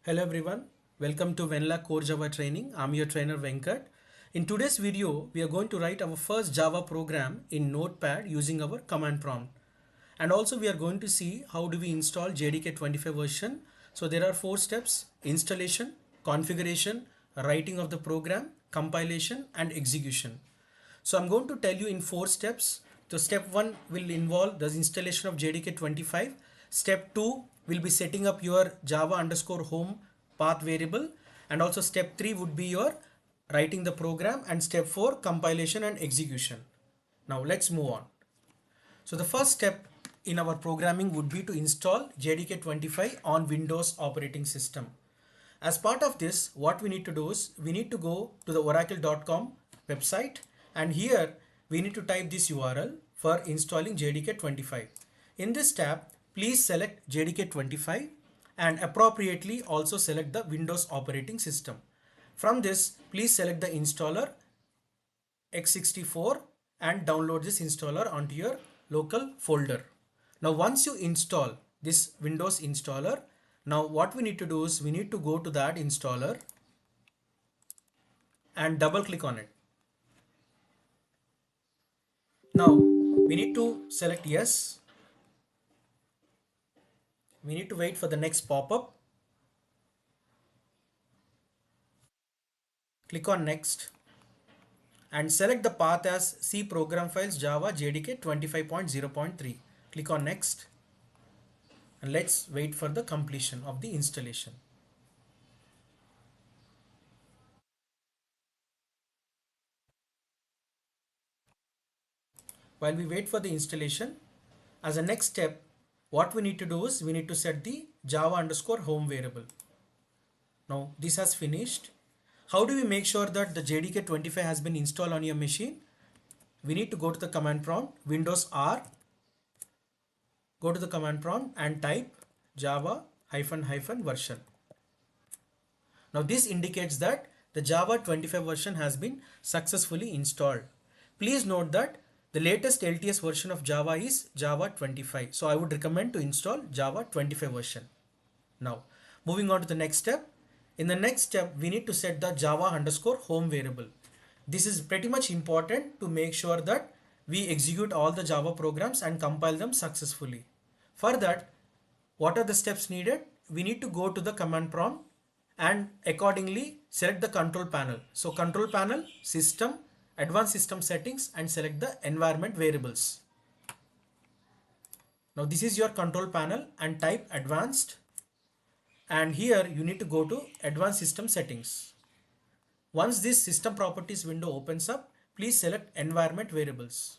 Hello everyone, welcome to Venla Core Java Training. I'm your trainer Venkat. In today's video, we are going to write our first Java program in Notepad using our command prompt. And also we are going to see how do we install JDK 25 version. So there are 4 steps: installation, configuration, writing of the program, compilation and execution. So I'm going to tell you in 4 steps. So step 1 will involve the installation of JDK 25. Step 2 will be setting up your Java underscore home path variable. And also step 3 would be your writing the program, and step 4 compilation and execution. Now let's move on. So the first step in our programming would be to install JDK 25 on Windows operating system. As part of this, what we need to do is we need to go to the oracle.com website, and here we need to type this URL for installing JDK 25. In this tab, please select JDK 25 and appropriately also select the Windows operating system. From this, please select the installer x64 and download this installer onto your local folder. Now once you install this Windows installer, now what we need to do is we need to go to that installer and double click on it. Now we need to select yes. We need to wait for the next pop-up. Click on next and select the path as C program files Java JDK 25.0.3. Click on next and let's wait for the completion of the installation. While we wait for the installation, as a next step, what we need to do is we need to set the Java underscore home variable. Now this has finished. How do we make sure that the JDK 25 has been installed on your machine? We need to go to the command prompt, Windows R, go to the command prompt and type Java version. Now this indicates that the Java 25 version has been successfully installed. Please note that the latest LTS version of Java is Java 25. So I would recommend to install Java 25 version. Now moving on to the next step. In the next step, we need to set the Java underscore home variable. This is pretty much important to make sure that we execute all the Java programs and compile them successfully. For that, what are the steps needed? We need to go to the command prompt and accordingly select the control panel. So control panel, system, advanced system settings, and select the environment variables. Now this is your control panel and type advanced, and here you need to go to advanced system settings. Once this system properties window opens up, please select environment variables.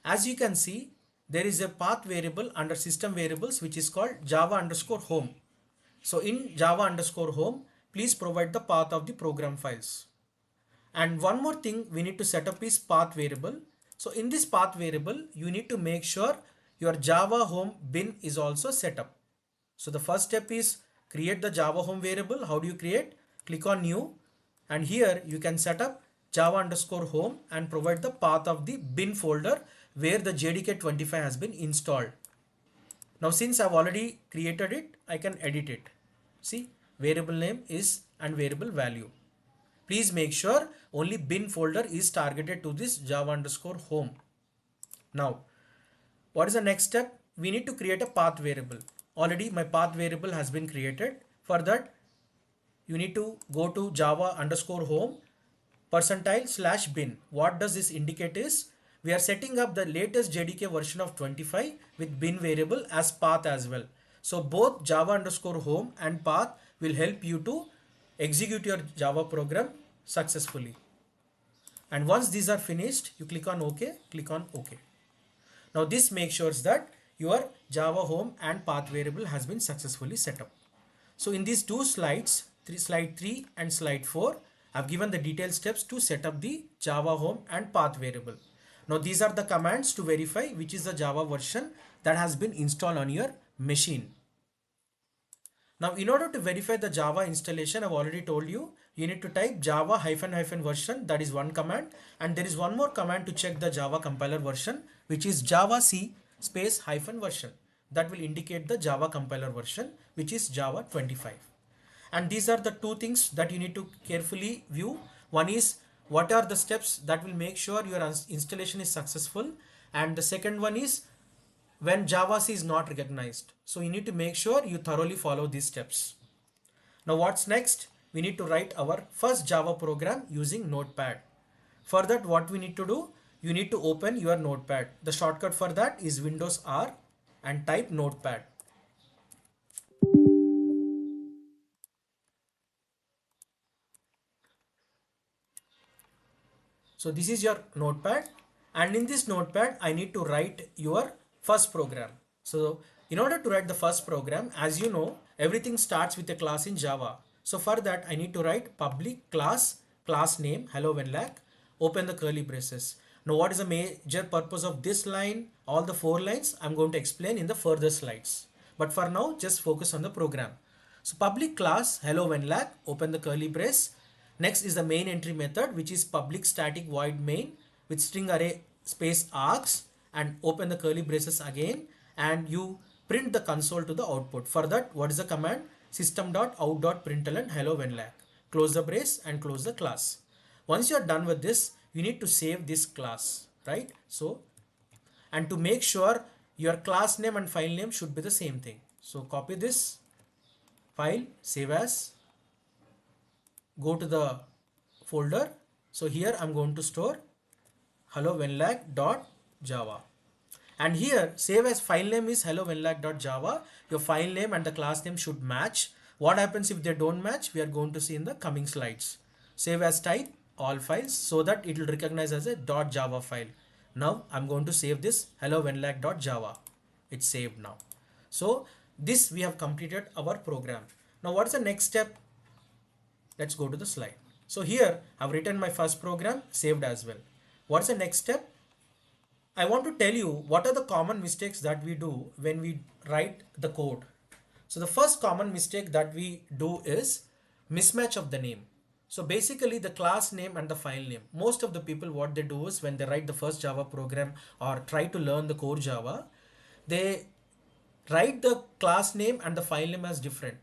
As you can see, there is a path variable under system variables which is called Java underscore home. So in Java underscore home, please provide the path of the program files. And one more thing we need to set up is path variable. So in this path variable, you need to make sure your Java home bin is also set up. So the first step is create the Java home variable. How do you create? Click on new, and here you can set up Java underscore home and provide the path of the bin folder where the JDK 25 has been installed. Now since I've already created it, I can edit it. See, variable name is and variable value. Please make sure only bin folder is targeted to this Java underscore home. Now, what is the next step? We need to create a path variable. Already my path variable has been created. For that, you need to go to Java underscore home %/bin. What does this indicate is we are setting up the latest JDK version of 25 with bin variable as path as well. So both Java underscore home and path will help you to execute your Java program successfully. And once these are finished, you click on OK, click on OK. Now this makes sure that your Java home and path variable has been successfully set up. So in these two slides, slide 3 and slide 4, I've given the detailed steps to set up the Java home and path variable. Now these are the commands to verify which is the Java version that has been installed on your machine. Now in order to verify the Java installation, I've already told you, you need to type Java version, that is one command, and there is one more command to check the Java compiler version, which is javac -version. That will indicate the Java compiler version, which is Java 25. And these are the two things that you need to carefully view. One is what are the steps that will make sure your installation is successful, and the second one is when javac is not recognized. So you need to make sure you thoroughly follow these steps. Now what's next? We need to write our first Java program using Notepad. For that, what we need to do? You need to open your Notepad. The shortcut for that is Windows R and type Notepad. So this is your Notepad, and in this Notepad I need to write your first program. So in order to write the first program, as you know, everything starts with a class in Java. So for that I need to write public class name hello venlac, open the curly braces. Now what is the major purpose of this line? All the four lines I'm going to explain in the further slides. But for now, just focus on the program. So public class hello venlac, open the curly brace. Next is the main entry method, which is public static void main with string array space args, and open the curly braces again, and you print the console to the output. For that, what is the command? System.out.println hello venlac. Close the brace and close the class. Once you are done with this, you need to save this class, right? So, and to make sure your class name and file name should be the same thing. So copy this file, save as, go to the folder. So here I'm going to store hello venlac.java, and here save as file name is hello venlac.java. Your file name and the class name should match. What happens if they don't match? We are going to see in the coming slides. Save as type all files so that it will recognize as a .java file. Now I'm going to save this hello venlac.java. It's saved now. So this we have completed our program. Now what is the next step? Let's go to the slide. So here I've written my first program, saved as well. What's the next step? I want to tell you what are the common mistakes that we do when we write the code. So the first common mistake that we do is mismatch of the name. So basically the class name and the file name. Most of the people, what they do is when they write the first Java program or try to learn the core Java, they write the class name and the file name as different.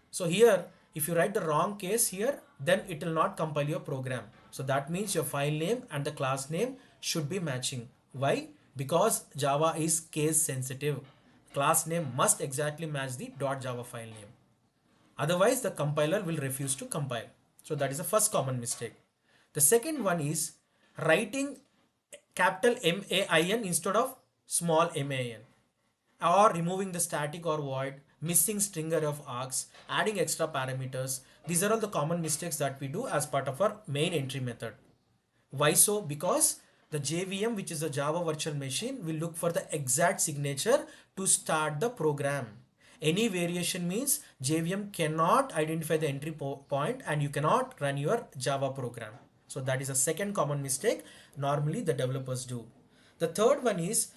So here, if you write the wrong case here, then it will not compile your program. So that means your file name and the class name should be matching. Why? Because Java is case sensitive. Class name must exactly match the .java file name. Otherwise, the compiler will refuse to compile. So that is the first common mistake. The second one is writing capital MAIN instead of small MAN, or removing the static or void, missing string array of args, adding extra parameters. These are all the common mistakes that we do as part of our main entry method. Why so? Because the JVM, which is a Java virtual machine, will look for the exact signature to start the program. Any variation means JVM cannot identify the entry point and you cannot run your Java program. So that is a second common mistake normally the developers do. The third one is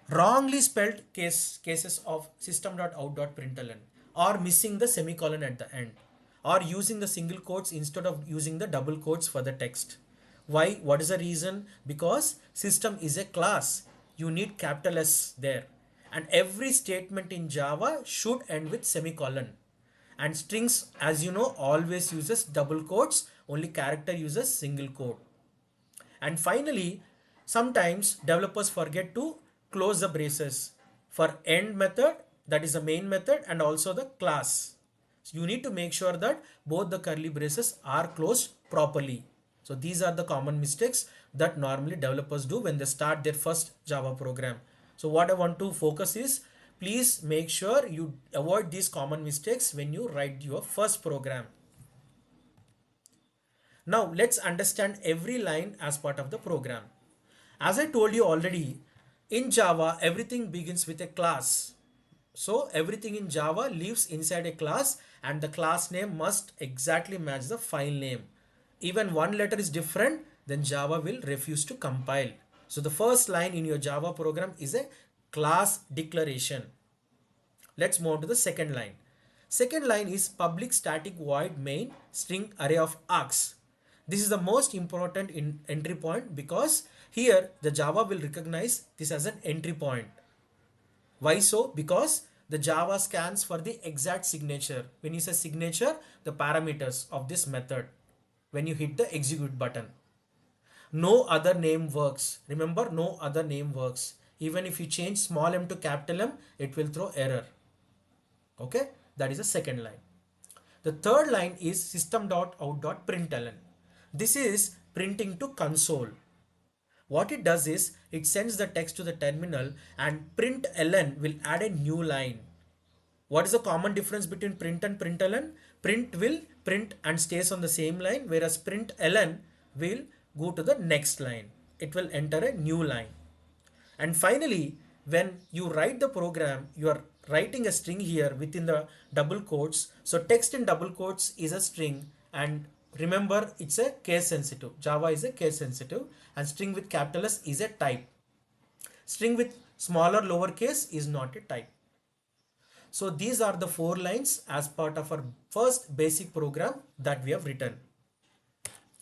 wrongly spelled cases of system.out.println, or missing the semicolon at the end, or using the single quotes instead of using the double quotes for the text. Why? What is the reason? Because system is a class. You need capital S there. And every statement in Java should end with semicolon. And strings, as you know, always uses double quotes. Only character uses single quote. And finally, sometimes developers forget to close the braces for end method, that is the main method, and also the class. So you need to make sure that both the curly braces are closed properly. So these are the common mistakes that normally developers do when they start their first Java program. So what I want to focus is, please make sure you avoid these common mistakes when you write your first program. Now let's understand every line as part of the program. As I told you already, in Java, everything begins with a class. So everything in Java lives inside a class, and the class name must exactly match the file name. Even one letter is different, then Java will refuse to compile. So the first line in your Java program is a class declaration. Let's move to the second line. Second line is public static void main string array of args. This is the most important entry point, because here the Java will recognize this as an entry point. Why so? Because The Java scans for the exact signature. When you say signature, the parameters of this method when you hit the execute button. No other name works. Remember, no other name works. Even if you change small m to capital M, it will throw error. Okay, that is the second line. The third line is system.out.println. This is printing to console. What it does is it sends the text to the terminal, and println will add a new line. What is the common difference between print and println? Print will print and stays on the same line, whereas println will go to the next line. It will enter a new line. And finally, when you write the program, you are writing a string here within the double quotes. So text in double quotes is a string, and remember, it's a case sensitive. Java is a case sensitive, and string with capital S is a type. String with smaller lowercase is not a type. So these are the 4 lines as part of our first basic program that we have written.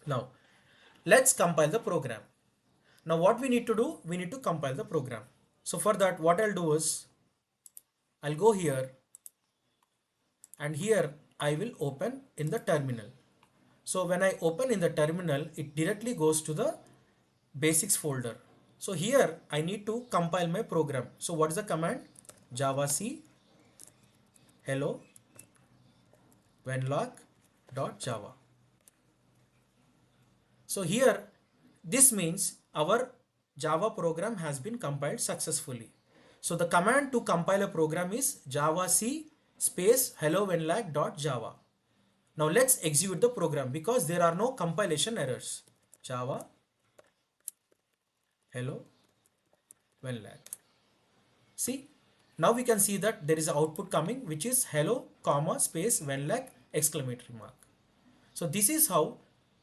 Now let's compile the program. Now what we need to do, we need to compile the program. So for that, what I'll do is I'll go here, and here I will open in the terminal. So when I open in the terminal, it directly goes to the basics folder. So here I need to compile my program. So what is the command? javac hello venlog.java. So here this means our Java program has been compiled successfully. So the command to compile a program is javac space hello venlag.java. Now let's execute the program because there are no compilation errors. Java hello venlag. See, now we can see that there is an output coming, which is hello comma space venlag exclamatory mark. So this is how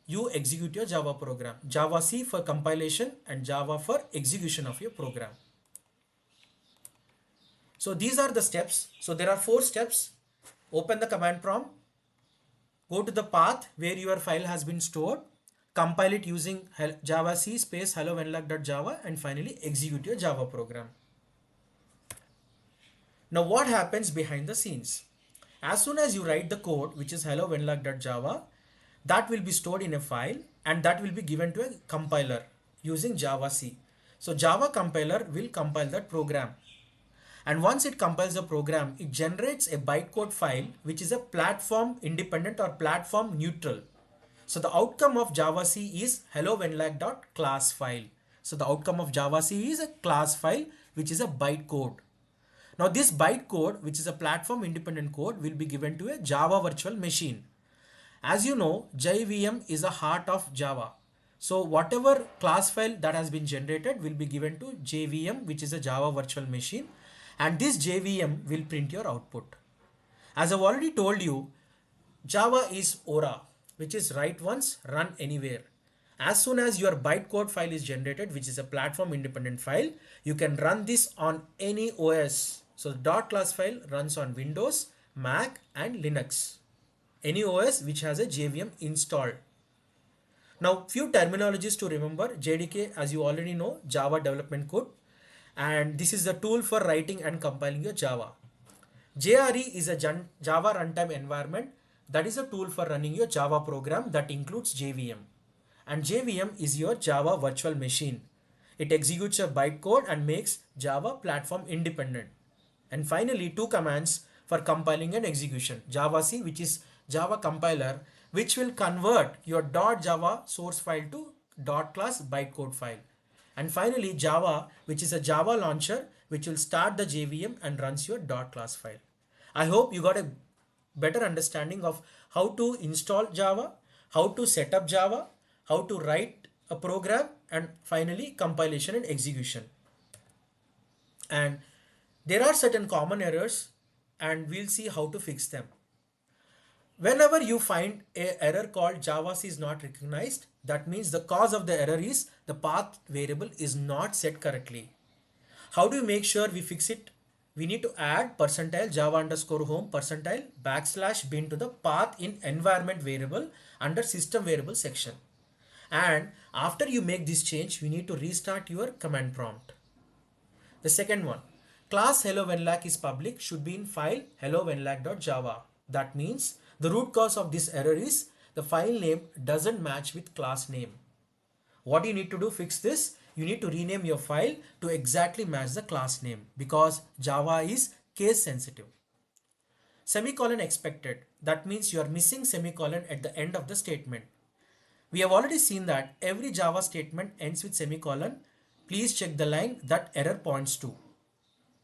you execute your Java program. Javac for compilation and Java for execution of your program. So these are the steps. So there are 4 steps. Open the command prompt, go to the path where your file has been stored, compile it using javac space hello venlag.java, and finally execute your Java program. Now what happens behind the scenes? As soon as you write the code, which is hello venlag.java, that will be stored in a file, and that will be given to a compiler using javac. So Java compiler will compile that program. And once it compiles the program, it generates a bytecode file, which is a platform independent or platform neutral. So the outcome of javac is hello venlag.class file. So the outcome of javac is a class file, which is a bytecode. Now this bytecode, which is a platform independent code, will be given to a Java virtual machine. As you know, JVM is the heart of Java. So whatever class file that has been generated will be given to JVM, which is a Java virtual machine, and this JVM will print your output. As I've already told you, Java is Ora, which is write once, run anywhere. As soon as your bytecode file is generated, which is a platform independent file, you can run this on any OS. So the .class file runs on Windows, Mac and Linux. Any OS which has a JVM installed. Now few terminologies to remember. JDK, as you already know, Java Development Code, and this is the tool for writing and compiling your Java. JRE is a Java runtime environment, that is a tool for running your Java program that includes JVM. And JVM is your Java virtual machine. It executes a bytecode and makes Java platform independent. And finally, 2 commands for compiling and execution. javac, which is Java compiler, which will convert your .java source file to .class bytecode file. And finally Java, which is a Java launcher, which will start the JVM and runs your .class file. I hope you got a better understanding of how to install Java, how to set up Java, how to write a program, and finally compilation and execution. And there are certain common errors, and we'll see how to fix them. Whenever you find an error called javac is not recognized, that means the cause of the error is the path variable is not set correctly. How do you make sure we fix it? We need to add %java_home %bin to the path in environment variable under system variable section. And after you make this change, we need to restart your command prompt. The second one, class hello venlac is public should be in file hello venlac.java. That means the root cause of this error is the file name doesn't match with class name. What you need to do fix this? You need to rename your file to exactly match the class name because Java is case sensitive. Semicolon expected. That means you are missing semicolon at the end of the statement. We have already seen that every Java statement ends with semicolon. Please check the line that error points to.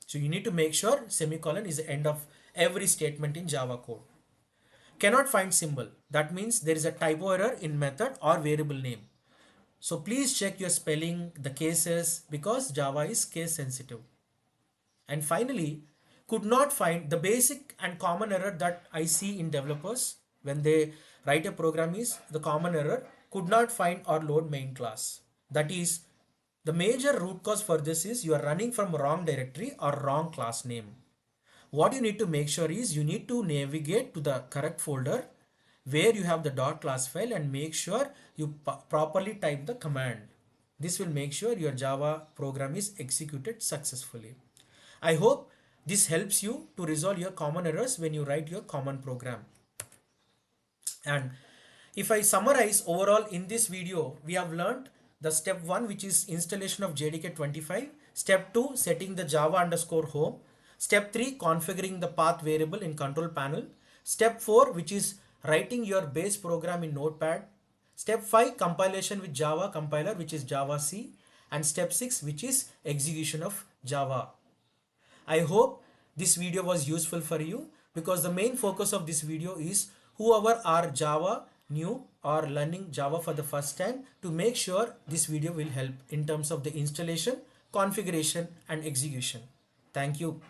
So you need to make sure semicolon is the end of every statement in Java code. Cannot find symbol. That means there is a typo error in method or variable name. So please check your spelling, the cases because Java is case sensitive. And finally, could not find the basic and common error that I see in developers when they write a program is the common error could not find or load main class. That is the major root cause for this is you are running from wrong directory or wrong class name. What you need to make sure is you need to navigate to the correct folder where you have the .class file and make sure you properly type the command. This will make sure your Java program is executed successfully. I hope this helps you to resolve your common errors when you write your common program. And if I summarize overall in this video, we have learned the step 1 which is installation of JDK 25, step 2 setting the Java underscore home, step 3 configuring the path variable in control panel, step 4 which is writing your base program in Notepad, step 5 compilation with Java compiler which is javac, and step 6 which is execution of Java. I hope this video was useful for you because the main focus of this video is whoever are Java new or learning Java for the first time to make sure this video will help in terms of the installation, configuration and execution. Thank you.